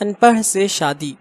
ان پڑھ سے شادی۔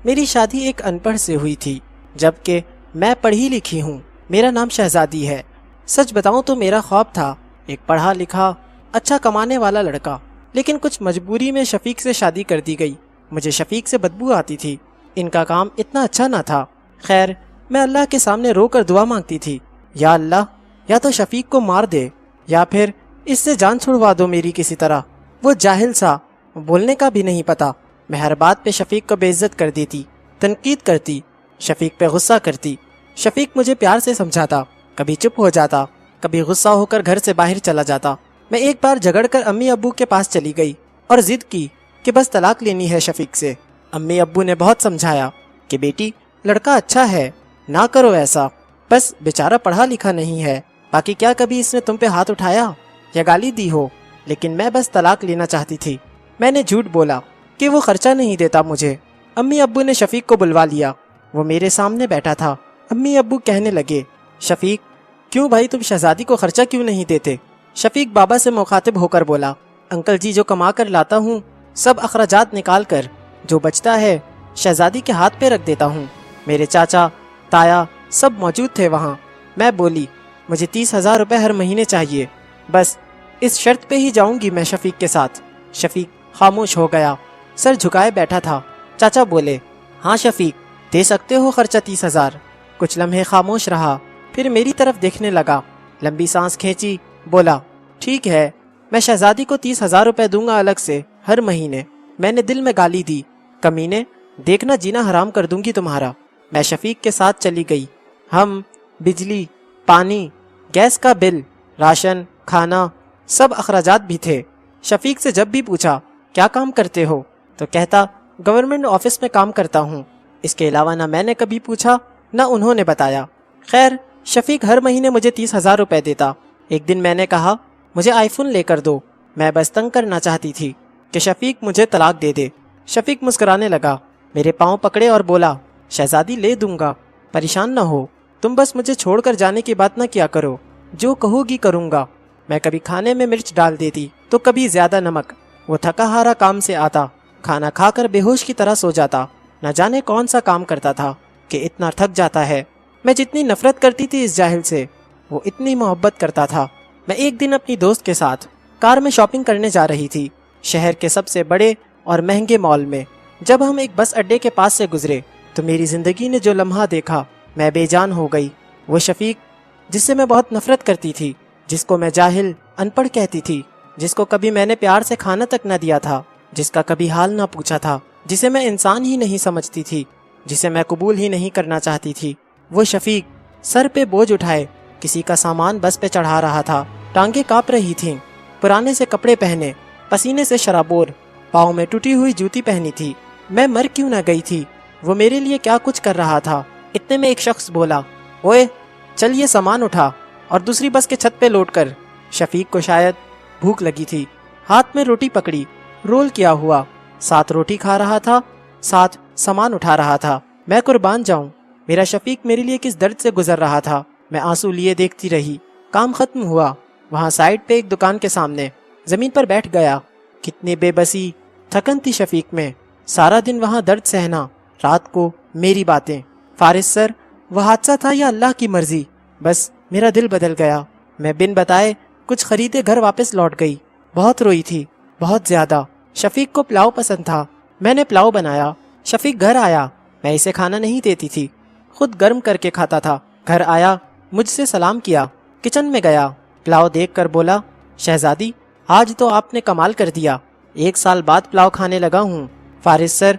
میری شادی ایک ان پڑھ سے ہوئی تھی، جبکہ میں پڑھی لکھی ہوں۔ میرا نام شہزادی ہے۔ سچ بتاؤں تو میرا خواب تھا ایک پڑھا لکھا اچھا کمانے والا لڑکا، لیکن کچھ مجبوری میں شفیق سے شادی کر دی گئی۔ مجھے شفیق سے بدبو آتی تھی، ان کا کام اتنا اچھا نہ تھا۔ خیر، میں اللہ کے سامنے رو کر دعا مانگتی تھی، یا اللہ، یا تو شفیق کو مار دے یا پھر اس سے جان چھڑوا دو میری کسی طرح۔ وہ جاہل سا، بولنے کا بھی نہیں پتا۔ میں ہر بات پہ شفیق کو بے عزت کر دیتی، تنقید کرتی، شفیق پہ غصہ کرتی۔ شفیق مجھے پیار سے سمجھاتا، کبھی چپ ہو جاتا، کبھی غصہ ہو کر گھر سے باہر چلا جاتا۔ میں ایک بار جھگڑ کر امی ابو کے پاس چلی گئی اور ضد کی کہ بس طلاق لینی ہے شفیق سے۔ امی ابو نے بہت سمجھایا کہ بیٹی، لڑکا اچھا ہے، نہ کرو ایسا، بس بیچارہ پڑھا لکھا نہیں ہے، باقی کیا کبھی اس نے تم پہ ہاتھ اٹھایا یا گالی دی ہو؟ لیکن میں بس طلاق لینا چاہتی تھی۔ میں نے جھوٹ بولا کہ وہ خرچہ نہیں دیتا مجھے۔ امی ابو نے شفیق کو بلوا لیا، وہ میرے سامنے بیٹھا تھا۔ امی ابو کہنے لگے، شفیق، کیوں بھائی تم شہزادی کو خرچہ کیوں نہیں دیتے؟ شفیق بابا سے مخاطب ہو کر بولا، انکل جی، جو کما کر لاتا ہوں سب اخراجات نکال کر جو بچتا ہے شہزادی کے ہاتھ پہ رکھ دیتا ہوں۔ میرے چاچا تایا سب موجود تھے وہاں۔ میں بولی، مجھے 30,000 روپے ہر مہینے چاہیے، بس اس شرط پہ ہی جاؤں گی میں شفیق کے ساتھ۔ شفیق خاموش ہو گیا، سر جھکائے بیٹھا تھا۔ چاچا بولے، ہاں شفیق، دے سکتے ہو خرچہ 30,000۔ کچھ لمحے خاموش رہا، پھر میری طرف دیکھنے لگا، لمبی سانس کھینچی، بولا، ٹھیک ہے، میں شہزادی کو 30,000 روپے دوں گا الگ سے ہر مہینے۔ میں نے دل میں گالی دی، کمینے، دیکھنا جینا حرام کر دوں گی تمہارا۔ میں شفیق کے ساتھ چلی گئی۔ ہم بجلی، پانی، گیس کا بل، راشن، کھانا، سب اخراجات بھی تھے۔ شفیق سے جب بھی پوچھا کیا کام کرتے ہو تو کہتا گورنمنٹ آفس میں کام کرتا ہوں۔ اس کے علاوہ نہ میں نے کبھی پوچھا نہ انہوں نے بتایا۔ خیر، شفیق ہر مہینے مجھے 30,000 روپے دیتا۔ ایک دن میں نے کہا، مجھے آئی فون لے کر دو۔ میں بس تنگ کرنا چاہتی تھی کہ شفیق مجھے طلاق دے دے۔ شفیق مسکرانے لگا، میرے پاؤں پکڑے اور بولا، شہزادی لے دوں گا، پریشان نہ ہو، تم بس مجھے چھوڑ کر جانے کی بات نہ کیا کرو، جو کہو گی کروں گا۔ میں کبھی کھانے میں مرچ ڈال دیتی تو کبھی زیادہ نمک۔ وہ تھکا ہارا کام سے آتا، کھانا کھا کر بے ہوش کی طرح سو جاتا۔ نہ جانے کون سا کام کرتا تھا کہ اتنا تھک جاتا ہے۔ میں جتنی نفرت کرتی تھی اس جاہل سے، وہ اتنی محبت کرتا تھا۔ میں ایک دن اپنی دوست کے ساتھ کار میں شاپنگ کرنے جا رہی تھی، شہر کے سب سے بڑے اور مہنگے مال میں۔ جب ہم ایک بس اڈے کے پاس سے گزرے تو میری زندگی نے جو لمحہ دیکھا، میں بے جان ہو گئی۔ وہ شفیق جس سے میں بہت نفرت کرتی تھی، جس کو میں جاہل، ان پڑھ کہتی تھی، جس کو کبھی میں نے پیار سے کھانا تک نہ دیا تھا، جس کا کبھی حال نہ پوچھا تھا، جسے میں انسان ہی نہیں سمجھتی تھی، جسے میں قبول ہی نہیں کرنا چاہتی تھی، وہ شفیق سر پہ بوجھ اٹھائے کسی کا سامان بس پہ چڑھا رہا تھا۔ ٹانگیں کانپ رہی تھیں، پرانے سے کپڑے پہنے، پسینے سے شرابور، پاؤں میں ٹوٹی ہوئی جوتی پہنی تھی۔ میں مر کیوں نہ گئی تھی؟ وہ میرے لیے کیا کچھ کر رہا تھا۔ اتنے میں ایک شخص بولا، اوئے چل یہ سامان اٹھا اور دوسری بس کے چھت پہ لوٹ کر۔ شفیق کو شاید بھوک لگی تھی، ہاتھ میں روٹی پکڑی، رول کیا ہوا، ساتھ روٹی کھا رہا تھا، ساتھ سامان اٹھا رہا تھا۔ میں قربان جاؤں، میرا شفیق میرے لیے کس درد سے گزر رہا تھا۔ میں آنسو لیے دیکھتی رہی۔ کام ختم ہوا، وہاں سائڈ پہ ایک دکان کے سامنے زمین پر بیٹھ گیا۔ کتنی بے بسی، تھکن تھی شفیق میں، سارا دن وہاں درد سہنا، رات کو میری باتیں۔ فارس سر، وہ حادثہ تھا یا اللہ کی مرضی؟ بس میرا دل بدل گیا۔ میں بن بتائے کچھ خریدے گھر واپس لوٹ گئی۔ بہت روئی تھی، بہت زیادہ۔ شفیق کو پلاؤ پسند تھا، میں نے پلاؤ بنایا۔ شفیق گھر آیا، میں اسے کھانا نہیں دیتی تھی، خود گرم کر کے کھاتا تھا۔ گھر آیا، مجھ سے سلام کیا، کچن میں گیا، پلاؤ دیکھ کر بولا، شہزادی آج تو آپ نے کمال کر دیا، 1 سال بعد پلاؤ کھانے لگا ہوں۔ فارس سر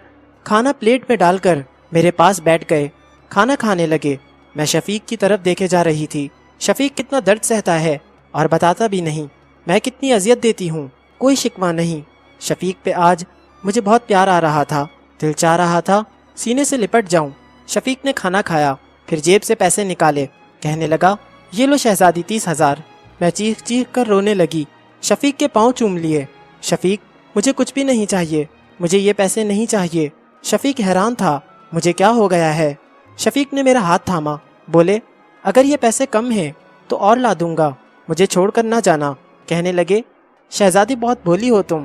کھانا پلیٹ میں ڈال کر میرے پاس بیٹھ گئے، کھانا کھانے لگے۔ میں شفیق کی طرف دیکھے جا رہی تھی۔ شفیق کتنا درد سہتا ہے اور بتاتا بھی نہیں، میں کتنی اذیت دیتی ہوں، کوئی شکوہ نہیں۔ شفیق پہ آج مجھے بہت پیار آ رہا تھا، دل چاہ رہا تھا سینے سے لپٹ جاؤں۔ شفیق نے کھانا کھایا، پھر جیب سے پیسے نکالے، کہنے لگا، یہ لو شہزادی 30,000۔ میں چیخ چیخ کر رونے لگی، شفیق کے پاؤں چوم لیے۔ شفیق، مجھے کچھ بھی نہیں چاہیے، مجھے یہ پیسے نہیں چاہیے۔ شفیق حیران تھا، مجھے کیا ہو گیا ہے؟ شفیق نے میرا ہاتھ تھاما، بولے، اگر یہ پیسے کم ہیں تو اور لا دوں گا، مجھے چھوڑ کر نہ جانا۔ کہنے لگے، شہزادی بہت بھولی ہو تم،